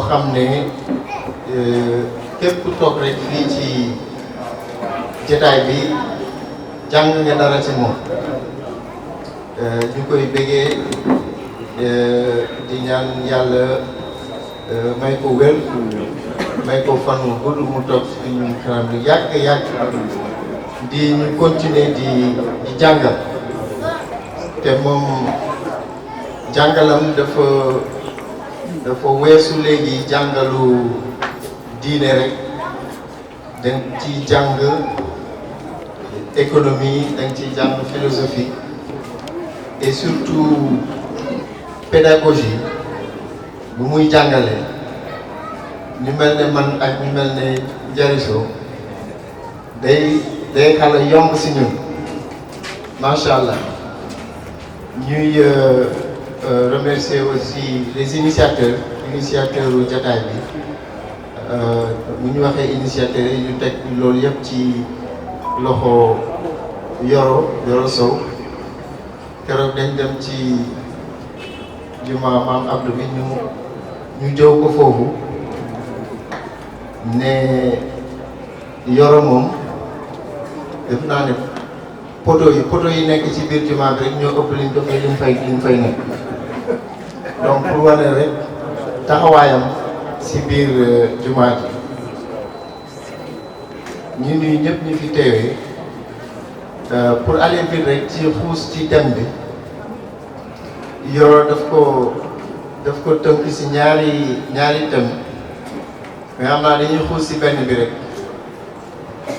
xam ne képp ku toog rek fii ci jotaay bi jàng nga dara ci moom ñu koy bëggee di ñaan yàlla may ko wér may ko fan wu gudd mu toog suñu kanam lu yàgg di ñu continuer di jàngal te moom jàngalam dafa weesu léegi jàngalu diine rek dañ ci jàng économie dañ ci jàng philosophie et surtout pédagogie bu muy jàngale ñu mel ne man ak ñu mel ne Jariso day xala yomb si ñun macha allah ñuy remercier aussi les initiateurs u jataay bi bu ñu waxee initiateurs yi ñu teg loolu yëpp ci loxo Yoro Sow keroog dañ dem ci juma maam Abdou bi ñu jëw ko foofu ne Yoro moom def naa ne poto yi nekk ci biir juma bi rek ñoo ëpp liñ fay nekk donc pour wane rek taxawaayam ci biir juma ji ñu nuyu ñëpp ñu fi teewee pour aller vite rek ci xuus ci thème bi Yoro daf ko tënk ci ñaari thème mais xam naa dañuy xuus ci benn bi rek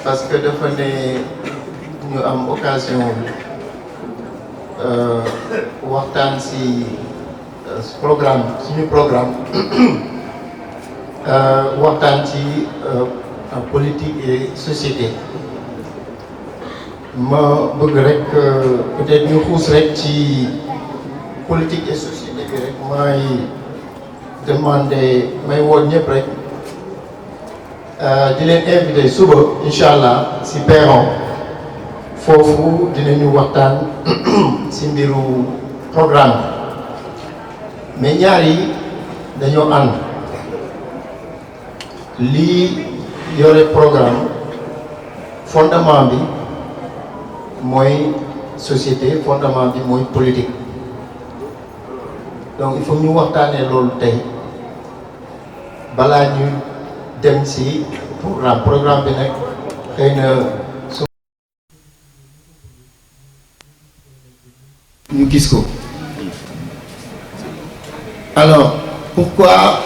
parce que dafa ne ñu am occasion waxtaan ci suñu programme waxtaan ci politique et société ma bëgg rek peut-être ñu xuus rek ci politique et société bi rek may woon ñëpp rek di leen invité suba incha allah si Perron foofu dinañu waxtaan si mbiru programme mais ñaar yi dañoo ànd lii yore programme fondement bi mooy société fondement bi mooy politique donc il faut ñu waxtaanee loolu tey balaa ñu dem ci programme bi nag xëy na ñu gis ko. Alors pourquoi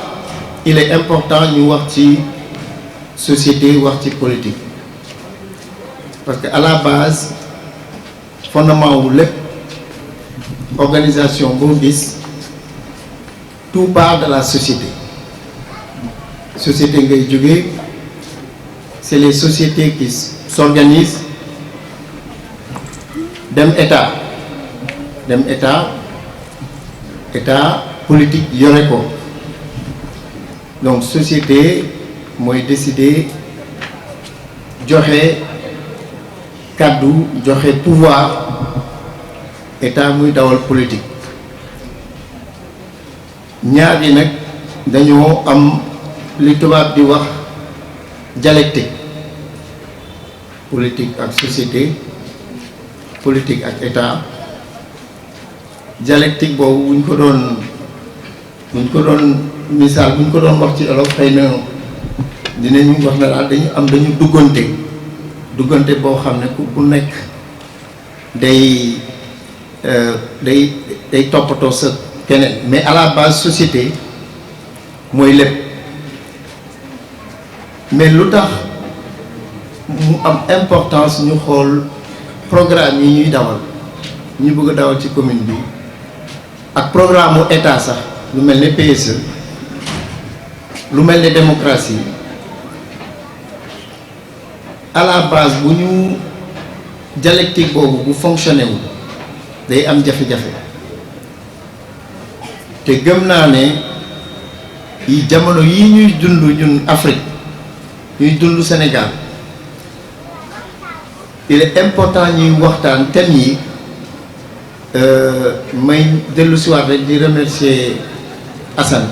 il est important ñu wax ci société wax ci politique parce que à la base fondement wu lépp organisation boo gis tout part de la société ngay jógee c'est les sociétés qui s'organisent dem état politique yore ko donc société mooy décider joxe kàddu joxe pouvoir état muy dawal politique ñaar yi nag dañoo am li tubaab di wax dialectique politique ak société politique ak état dialectique boobu buñ ko doon misaal buñ ko doon wax ci olof xëy na dinañu wax ne daal dañu duggante boo xam ne ku nekk day toppatoo sa keneen mais à la base société mooy lépp mais lu tax mu am importance ñu xool programme yi ñuy dawal ñu bëgg a dawal ci commune bi ak programme mu état sax lu mel ne PSE lu mel ne démocratie à la base bu ñu dialectique boobu bu fonctionné wu day am jafe-jafe te gëm naa ne yi jamono yi ñuy dund ñun Afrique ñuy dund Sénégal il est important ñuy waxtaan thème yi may dellu si waat rek di remercier Assane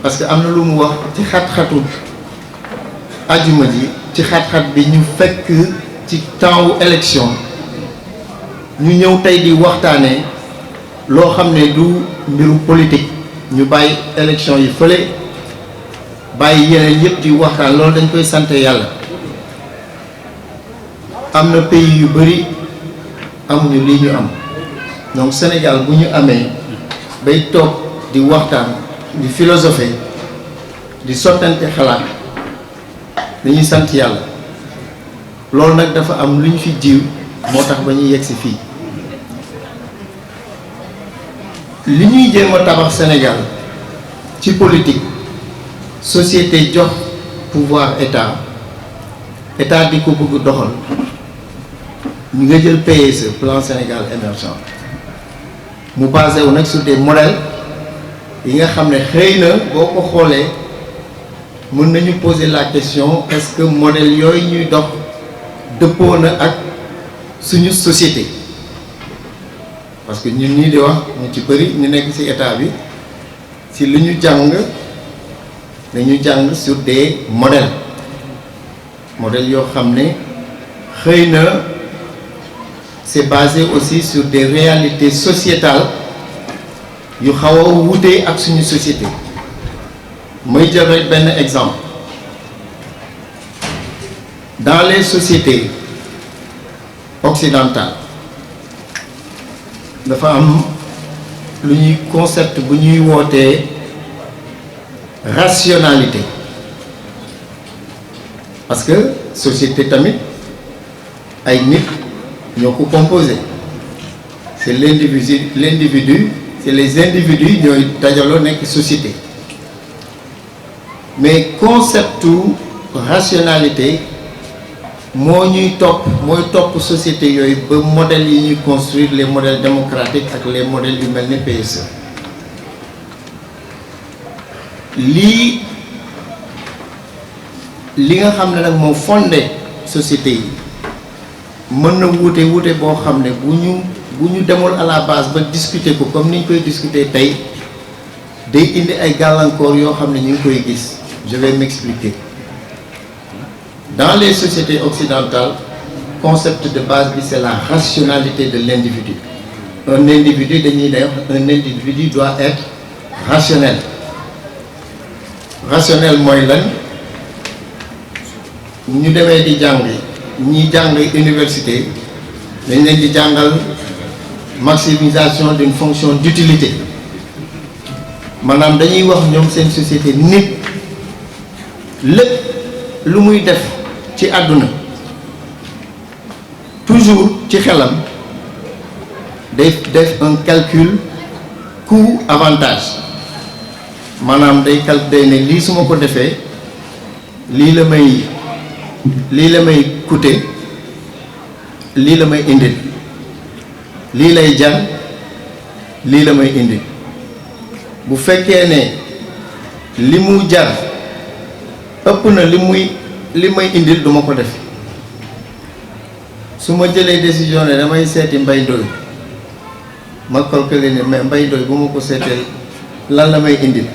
parce que am na lu mu wax ci xat-xatu ajuma ji ci xat-xat bi ñu fekk ci temps wu élection ñu ñëw tey di waxtaanee loo xam ne du mbiru politique ñu bàyyi élection yi fële bàyyi yeneen yëpp di waxtaan loolu dañ koy sant yàlla. am na pays yu bëri amuñu lii ñu am donc Sénégal bu ñu amee bay toog di waxtaan di philosopher di sottante xalaat dañuy sant yàlla loolu nag dafa am lu ñu fi jiw moo tax ba ñuy yegg si fii li ñuy jéem a tabax Sénégal ci politique société jox pouvoir état di ko bëgg doxal ñu nga jël PSE plan Sénégal émergent mu basé wu nag sur des modèles yi nga xam ne xëy na boo ko xoolee mën nañu poser la question est-ce que modèle yooyu ñuy dox dëppoo na ak suñu société parce que ñun ñii di wax ñu ci bëri ñu nekk ci état bi ci lu ñu jàng dañu jàng sur des modèles yoo xam ne xëy na c'est basé aussi sur des réalités sociétales yu xaw a wutee ak suñu société may jël rek benn exemple dans les sociétés occidentales dafa am lu ñuy concept bu ñuy wootee rationalité parce que société tamit ay nit ñoo ko composé c'est l'individu c'est les individus ñooy dajaloo nekk société mais conceptu rationalité moo ñuy mooy topp société yooyu ba modèles yi ñuy construire les modèles démocratiques ak les modèles yu mel ne PSE li nga xam ne nag moo fondé société yi mën na wuute boo xam ne bu ñu demul à la base ba discuter ko comme ni ñu koy discuter tey day indi ay gàllankoor yoo xam ne ñu ngi koy gis je vais m'expliquer. Dans les sociétés occidentales concept de base bi c'est la rationalité de l'individu. Un individu dañuy def un individu doit être rationnel mooy lan ñu demee di jàng ñi jàng université dañ leen di jàngal maximisation d'une fonction d'utilité maanaam dañuy wax ñoom seen société nit lépp lu muy def ci àdduna toujours ci xelam day def un calcul coût avantage maanaam day ne lii su ma ko defee lii la may coûter lii la may indil lii lay jar lii la may indil bu fekkee ne li mu jar ëpp na li may indil duma ko def su ma jëlee décision ne damay seeti Mbaye Ndoye ma calculer ne mais Mbaye Ndoye bu ma ko seetee lan la may indil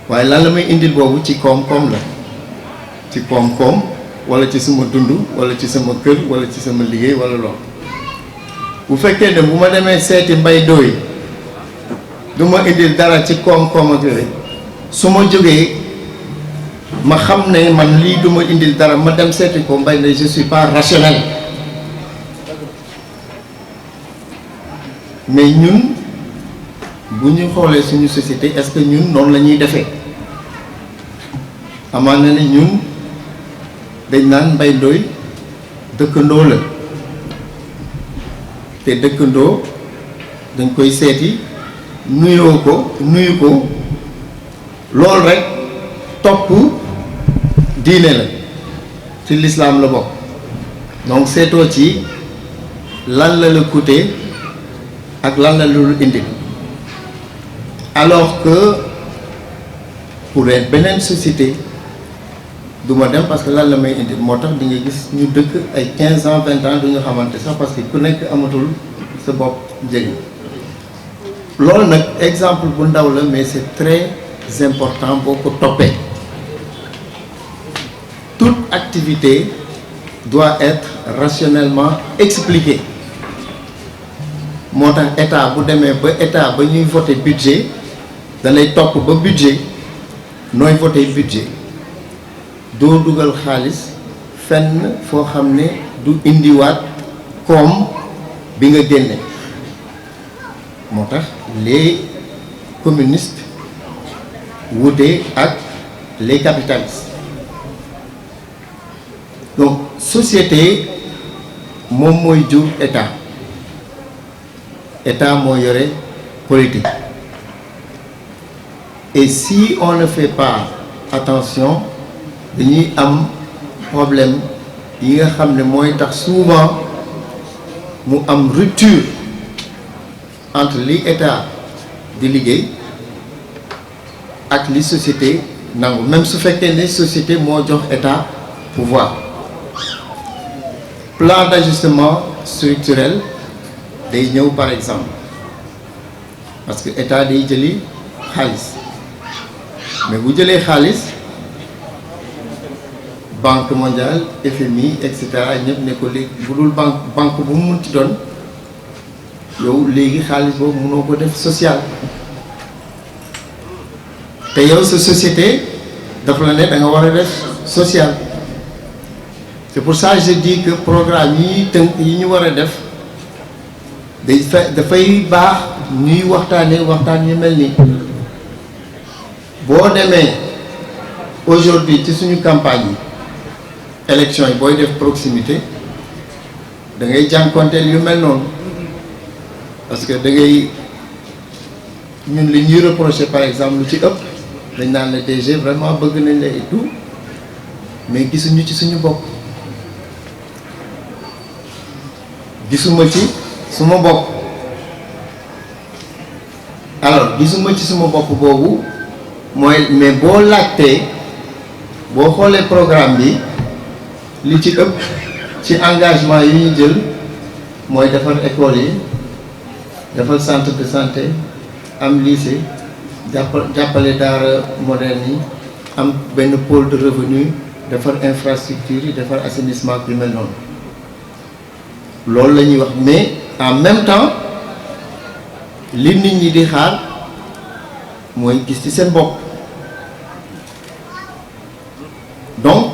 waaye lan la may indil boobu ci koom-koom la ci koom-koom wala ci sama dund wala ci sama kër wala ci sama liggéey wala lool bu fekkee ne bu ma demee seeti Mbaye Ndoye du ma indil dara ci koom-koom ak yooyu su ma jógee ma xam ne man lii du ma indil dara ma dem seeti ko Mbaye Ndoye je suis pas rationnel mais ñun bu ñu xoolee suñu société est-ce que ñun noonu la ñuy defee amaan na ne ñun dañ naan Mbaye Ndoye dëkkandoo la te dëkkandoo dañ koy seeti nuyu ko loolu rek topp diine la ci l'islam la bokk donc seetoo ci lan la coûter ak lan la lu indi alors que pour beneen société du ma dem parce que lan la may indi moo tax di nga gis ñu dëkk ay 15 ans 20 ans du ñu xamante sax parce que ku nekk amatul sa bopp njëriñ loolu nag exemple bu ndaw la mais c'est très important boo ko toppee. Toute activité doit être rationnellement expliquée. moo tax état bu demee ba état ba ñuy voter budget da lay topp ba budget nooy voter budget doo dugal xaalis fenn foo xam ne du indiwaat koom bi nga génne. moo tax les communistes wute ak les capitalistes. Donc société moom mooy jur état état moo yore politique et si on ne fait pas attention dañuy am problème yi nga xam ne mooy tax souvent mu am rupture entre li état di liggéey ak li société nangu même su fekkee ne société moo jox état pouvoir. Plan d'ajustement structurel day ñëw par exemple parce que état day jëli xaalis mais bu jëlee xaalis banque mondiale FMI et cetera ñëpp ne ko léegi bu dul banque bu mu munti doon yow léegi xaalis boobu mënoo ko def social te yow sa société dafa la ne da nga war a def social. C'est pour ça que je dis que programme yi tënk yi ñu war a def dafay baax ñuy waxtaan yu mel nii boo demee aujourd'hui ci suñu campagne yi élection yi booy def proximité da ngay jànkonteel yu mel noonu parce que da ngay ñun li ñuy reprocher par exemple lu ci ëpp dañ naan la DG vraiment bëgg nañ la et tout mais gisuñu ci suñu bopp. gisuma ci suma bopp alors gisuma ci suma bopp boobu mooy mais boo laajtee boo xoolee programme bi li ci ëpp ci engagement yi ñu jël mooy defar école yi defar centre de santé am lycée jàppale daara moderne yi am benn pôle de revenu defar infrastructure yi defar assainissement bi mel noonu. loolu la ñuy wax mais en même temps li nit ñi di xaar mooy gis ci seen bopp donc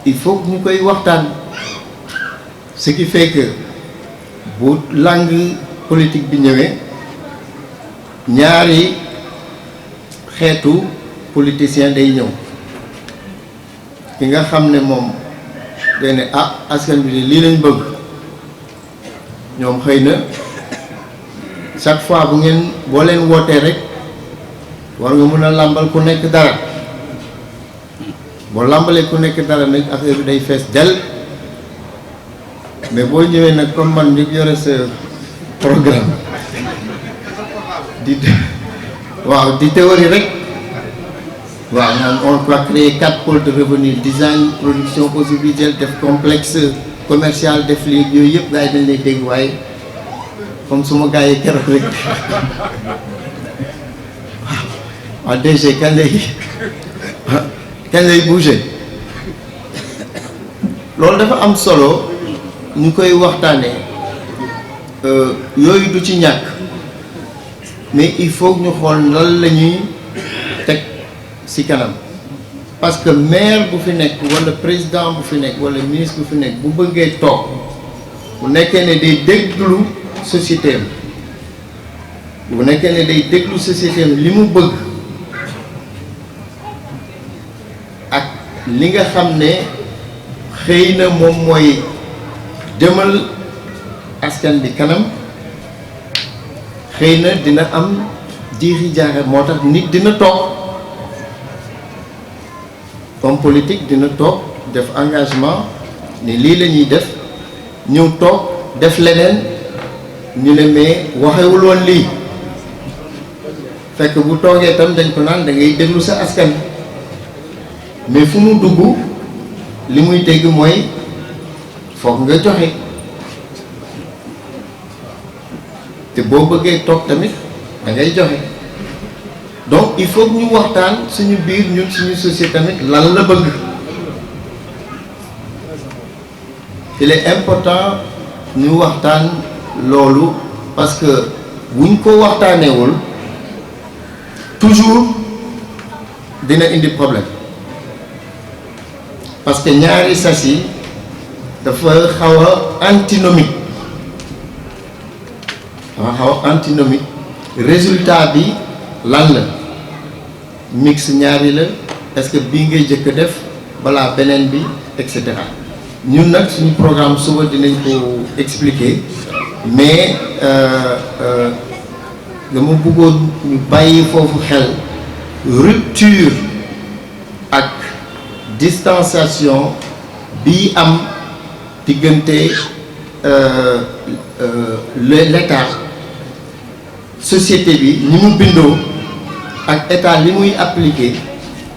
il faut que ñu koy waxtaan ce qui fait que bu langue politique bi ñëwee ñaari xeetu politicien day ñëw ki nga xam ne moom day ne askan bi lii lañ bëgg. ñoom xëy na chaque fois bu ngeen boo leen wootee rek war nga mën a làmbal ku nekk dara boo làmbalee ku nekk dara nag affaire bi day fees del mais boo ñëwee nag comme man ñu yore sa programme di théorie rek waaw naan on va créer 4 pôles de revenu design production audiovisuelle def complexe commercial def lii yooyu yëpp gars yi dañ lay dégg waaye comme suma gars yi keroog rek waaw DG kañ lay bouger loolu dafa am solo ñu koy waxtaanee yooyu du ci ñàkk mais il faut ñu xool lan la ñuy teg ci kanam. Parce que maire bu fi nekk wala président bu fi nekk wala ministre bu fi nekk bu bëggee toog bu nekkee ne day déglu société am bu nekkee ne day déglu société am li mu bëgg ak li nga xam ne xëy na moom mooy demal askan bi kanam xëy na dina am jiixi jaaxe moo tax nit dina toog comme politique dina toog def engagement ni lii la ñuy def ñëw toog def leneen ñu ne mais waxewul woon lii fekk bu toogee tam dañ ko naan da ngay déglu sa askan mais fu mu dugg li muy dégg mooy foog nga joxe te boo bëggee toog tamit da ngay joxe. Donc il faut que ñu waxtaan suñu biir ñun suñu société tamit lan la bëgg. Il est important ñu waxtaan loolu parce que buñ ko waxtaaneewul toujours dina indi problème parce que ñaari sas yi dafa xaw a antinomique résultat bi lan la mix ñaari la est-ce que bii ngay jëkk def balaa beneen bi et cetera ñun nag suñu programme suba dinañ ko expliquer mais dama bëggoon ñu bàyyi foofu xel rupture ak distanciation bi am diggante l'état société bi ni mu bindoo ak état li muy appliquer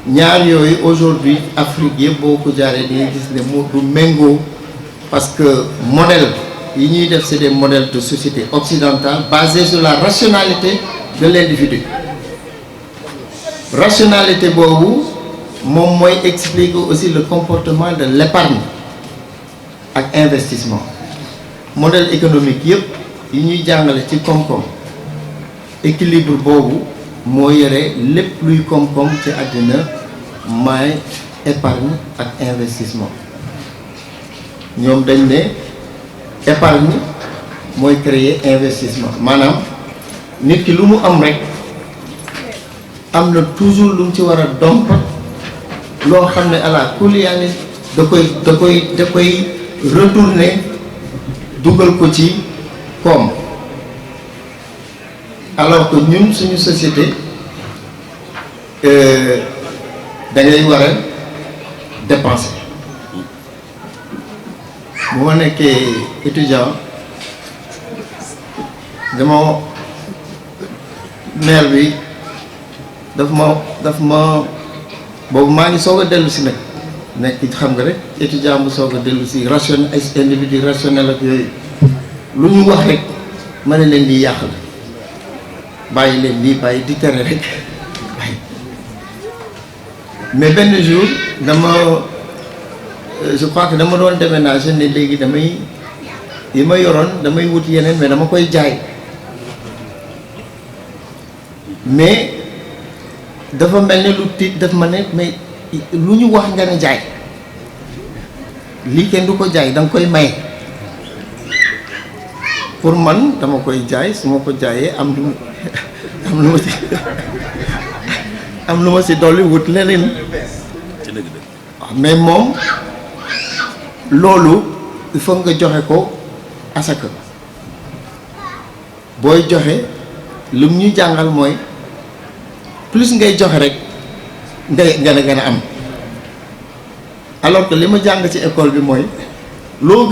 ñaar yooyu aujourd'hui Afrique yëpp boo ko jaaree di nga gis ne moo du méngoo parce que modèle yi ñuy def c'est des modèles de société occidentale basés sur la rationalité de l'individu. Rationalité boobu moom mooy expliquer aussi le comportement de l'épargne ak investissement. Modèle économique yëpp yi ñuy jàngale ci koom-koom équilibre boobu moo yore lépp luy koom-koom ci àddina may épargne ak investissement. ñoom dañ ne épargne mooy créer investissement maanaam nit ki lu mu am rek am na toujours lu mu ci war a domp loo xam ne ala kulliyaani da koy retourner dugal ko ci koom. Alors que ñun suñu société da ngay war a dépenser. bu ma nekkee étudiant dama maire bi daf ma boobu maa ngi soog a dellu si nag nekk xam nga rek étudiant bu soog a dellu si rationnel ay individu rationnel ak yooyu lu ñu wax rek ma ne leen di yàq la bàyyi leen lii bàyyi di tere rek mais benn jour je crois que dama doon déménager ne léegi damay yi ma yoroon damay wut yeneen mais dama koy jaay mais dafa mel ni lu tiit daf ma ne mais lu ñu wax nga ne jaay lii kenn du ko jaay da nga koy maye pour man dama koy jaay su ma ko jaayee am lu ma si dolli wut leneen mais moom loolu il faut nga joxe ko asaka booy joxe lu mu ñu jàngal mooy plus ngay joxe rek ngay gën a am alors que li ma jàng ci école bi mooy loo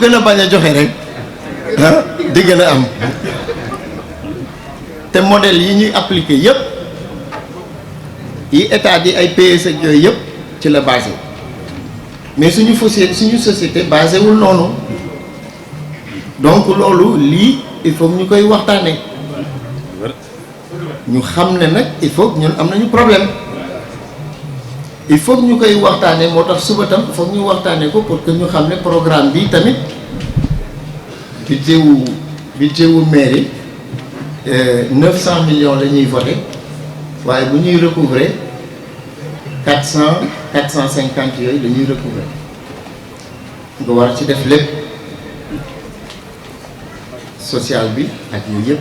gën a bañ a joxe rek di gën a am te modèle yi ñuy appliquer yépp yi état di ay PS ak yooyu yëpp ci la basé mais suñu société basé wul noonu donc loolu lii il faut ñu koy waxtaanee ñu xam ne nag il faut ñun am nañu problème il faut ñu koy waxtaanee moo tax suba tam il faut ñu waxtaanee ko pour que ñu xam ne programme bi tamit budget wu mairie 900 millions la ñuy voté. waaye bu ñuy recouvrer 450 yooyu dañuy recouvrer nga war ci def lépp social bi ak yooyu yëpp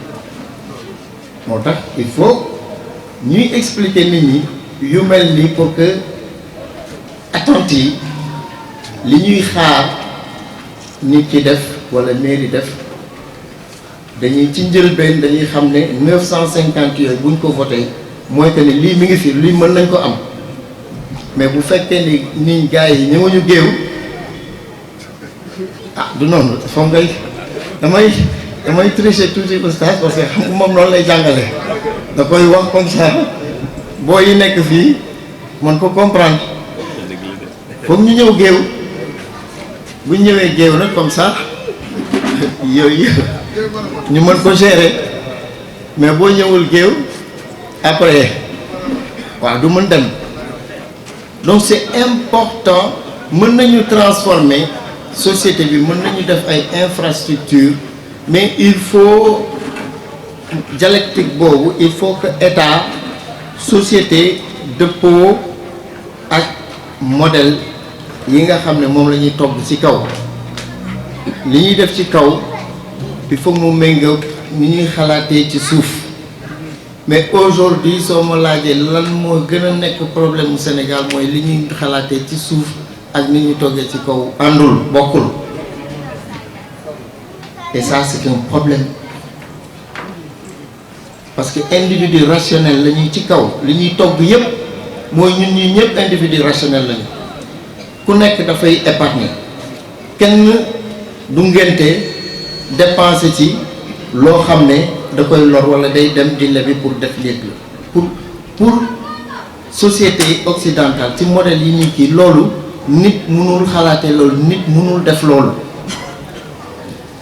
moo tax il faut ñuy expliquer nit ñi yu mel nii pour que attentes yi li ñuy xaar nit ki def wala mairie def dañuy ci njëlbeen dañuy xam ne 950 yooyu buñ ko voté mooy que ni lii mi ngi fi lii mën nañ ko am mais bu fekkee ni nii gars yi ñëwuñu géew du noonu foog ngay damay tricher tuuti oustaz parce que xam nga moom loolu lay jàngale da koy wax comme ça boo yi nekk fii mën ko comprendre foog ñu ñëw géew bu ñu ñëwee géew nag comme ça yooyu ñu mën ko gérer mais boo ñëwul géew après waaw du mën dem donc c'est important mën nañu transformer société bi mën nañu def ay infrastructures mais il faut dialectique boobu il faut que état société dëppoo ak modèle yi nga xam ne moom la ñuy togg ci kaw li ñuy def ci kaw il faut mu méngoo ni ñuy xalaatee ci suuf mais aujourd'hui soo ma laajee lan moo gën a nekk problème mu Sénégal mooy li ñuy xalaatee ci suuf ak ni ñuy toggee ci kaw àndul bokkul et ça c'est un problème parce que individu rationnel la ñuy ci kaw li ñuy togg yépp mooy ñun ñi ñëpp individu rationnel lañu ku nekk dafay épargner kenn du ngénte dépenser ci loo xam ne da koy lor wala day dem di lebi pour def léeg la pour société occidentale ci modèle yi ñu kii loolu nit mënul xalaate loolu nit mënul def loolu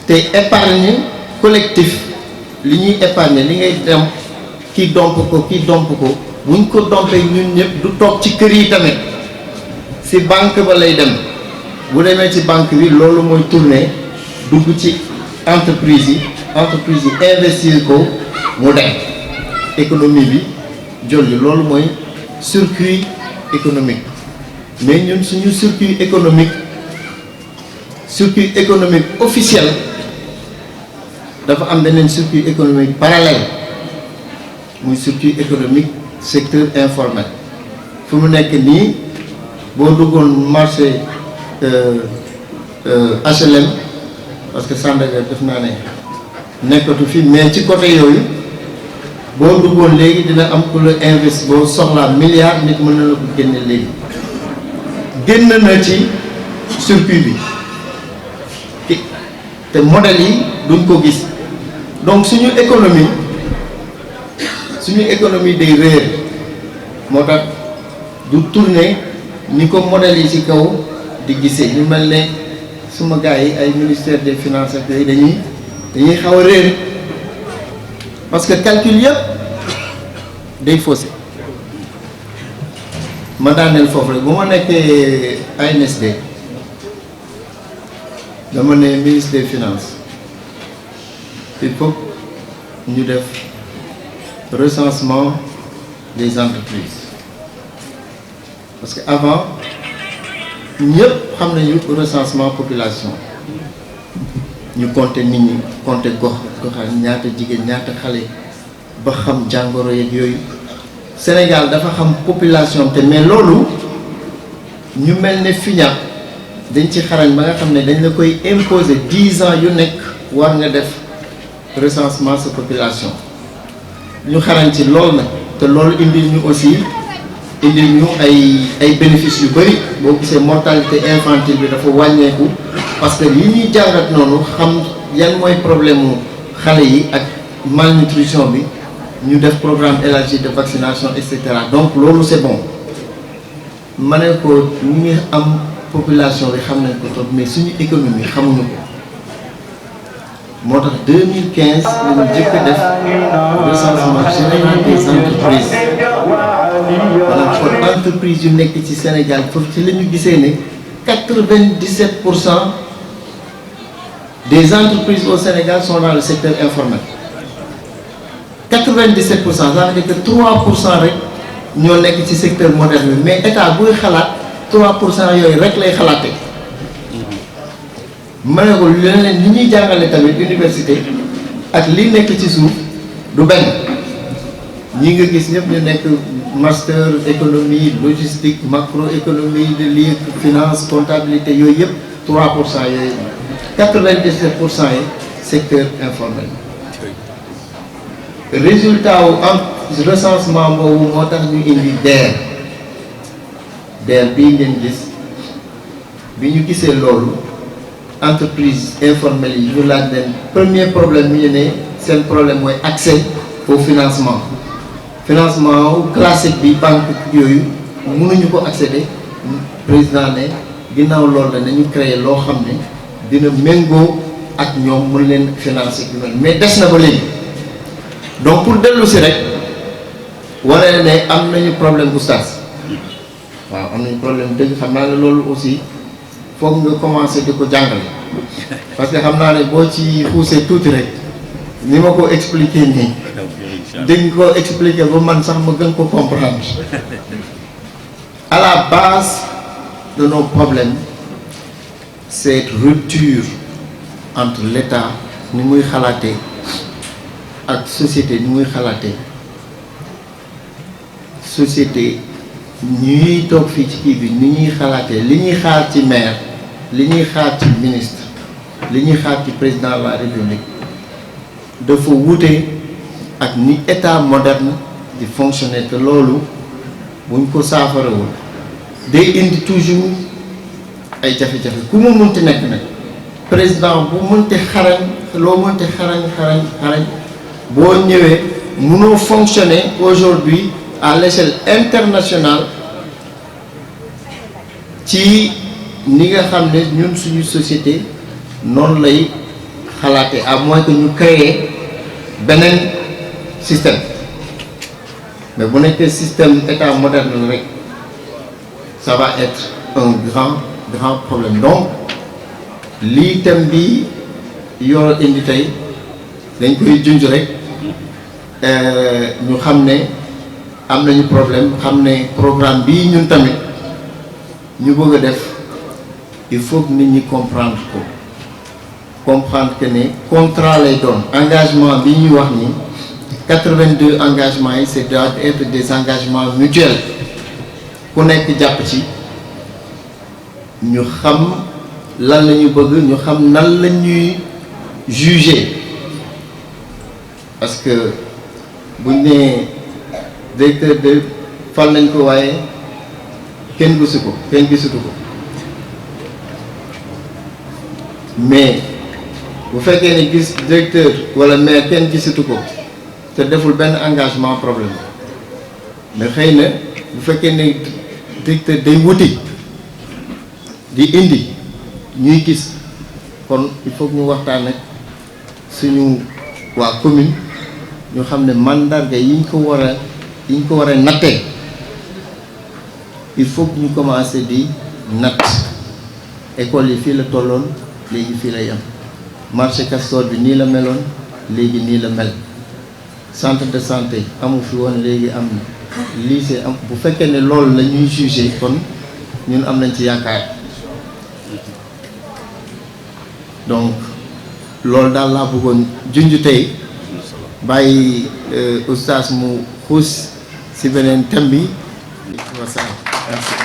te épargne collectif li ñuy épargner li ngay dem kii domp ko buñ ko dompee ñun ñëpp du toog ci kër yi tamit ci banque ba lay dem bu demee ci banque bi loolu mooy tourner dugg ci entreprise yi investir ko mu dem économie bi jolli loolu mooy circuit économique mais ñun suñu circuit économique officiel dafa am beneen circuit économique parallèle muy circuit économique secteur informel fu mu nekk nii boo duggoon marché HLM parce que Sandaga def naa ne nekkatu fi mais ci côté yooyu boo duggoon léegi dina am ku la investi boo soxlaa milliard nit mën na la ko génne léegi génn na ci circuit bi te modèle yi duñ ko gis donc suñu économie day réer moo tax du tourner ni ko modèle yi ci kaw di gisee ñu mel ne suma gars yi ay ministère des finances ak yooyu dañuy xaw a réer parce que calcul yëpp day faussé ma daaneel foofu rek bu ma nekkee ANSD dama ne ministre des finances il faut ñu def recensement des entreprises parce que avant ñëpp xam nañu recensement population ñu compter nit ñi compter goxaan ñaata jigéen ñaata xale ba xam jàngoro yeeg yooyu Sénégal dafa xam population te mais loolu ñu mel ne FINAC dañ ci xarañ ba nga xam ne dañ la koy imposer 10 ans yu nekk war nga def recensement sa population ñu xarañ ci loolu nag te loolu indil ñu aussi indil ñu ay bénéfices yu bëri boo gisee mortalité infantile bi dafa wàññeeku parce que li ñuy jàngat noonu xam yan mooy problème mu xale yi ak malnutrition bi ñu def programme élargi de vaccination et cetera donc loolu c'est bon ma ne ko ñu ngi am population bi xam nañ ko trop mais suñu économie xamuñu ko moo tax 2015 la ñu jëkk a def recensement général des entreprises voilà kon entreprise yu nekk ci Sénégal foofu ci la ñu gisee ne 97% des entreprises au Sénégal sont dans le secteur informel 97%, ça veut dire que 3% rek ñoo nekk ci secteur moderne bi mais état buy xalaat 3% yooyu rek lay xalaate ma ne ko leneen li ñuy jàngale tamit université ak li nekk ci suuf du benn ñi nga gis ñëpp ñu nekk master économie logistique macroéconomie de lieu finance comptabilité yooyu yëpp 3% yooyu 97% yi secteur informel résultat wu am recensement boobu moo tax ñu indi DER bii ngeen gis bi ñu gisee loolu entreprise informelle yi ñu laaj leen premier problème bi ñu ne seen problème mooy accès au financement wu classique bi banque yooyu mënuñu ko accéder président ne ginnaaw loolu la nañu créer loo xam ne dina méngoo ak ñoom mën leen financer mais des na ba léegi donc pour dellu si rek wane ne am nañu problème oustaz waaw am nañu problème dëgg xam naa ne loolu aussi foog nga commencer di ko jàngale parce que xam naa ne boo ci xuusee tuuti rek ni ma ko expliquer nii dégg nga ko expliquer ba man sax ma gën ko comprendre à la base de nos problèmes cette rupture entre l'État ni muy xalaatee ak société ni muy xalaatee société ñuy toog fii ci kii bi ni ñuy xalaatee li ñuy xaar ci maire li ñuy xaar ci ministre li ñuy xaar ci président de la république dafa wute ak ni état moderne di fonctionner te loolu buñ ko saafarawul day indi toujours ay jafe-jafe ku mu mënti nekk nag président bu mënti xarañ loo mënti xarañ boo ñëwee mënoo fonctionner aujourd'hui à l'échelle internationale ci ni nga xam ne ñun suñu société noonu lay xalaate à moins que ñu créer beneen système mais bu nekkee système état moderne rek ça va être un grand problème donc lii thème bi yoo indi tey dañ koy junj rek ñu xam ne am nañu problème xam ne programme bii ñun tamit ñu bëgg a def il faut que nit ñi comprendre que ne contrat lay doon engagement bi ñuy wax ni 82 engagements yi c'est doit être des engagements mutuels ku nekk jàpp ci ñu xam lan la ñu bëgg ñu xam nan la ñuy juger parce que buñ nee directeur de fal nañ ko waaye kenn gisatu ko mais bu fekkee ne gis directeur wala maire kenn gisatu ko te deful benn engagement problème mais xëy na bu fekkee ne directeur day wuti di indi ñuy gis kon il faut que ñu waxtaan ak suñu waa commune ñu xam ne mandarga yi ñu ko war a nattee il faut que ñu commencer di natt école yi fii la tolloon léegi fii lay am marché Castor bi nii la meloon léegi nii la mel centre de santé amu fi woon léegi am na lycée am bu fekkee ne loolu la ñuy juger kon ñun am nañ ci yaakaar donc loolu daal laa bëggoon junj tey bàyyi oustaz mu xuus ci beneen thème bi. Merci.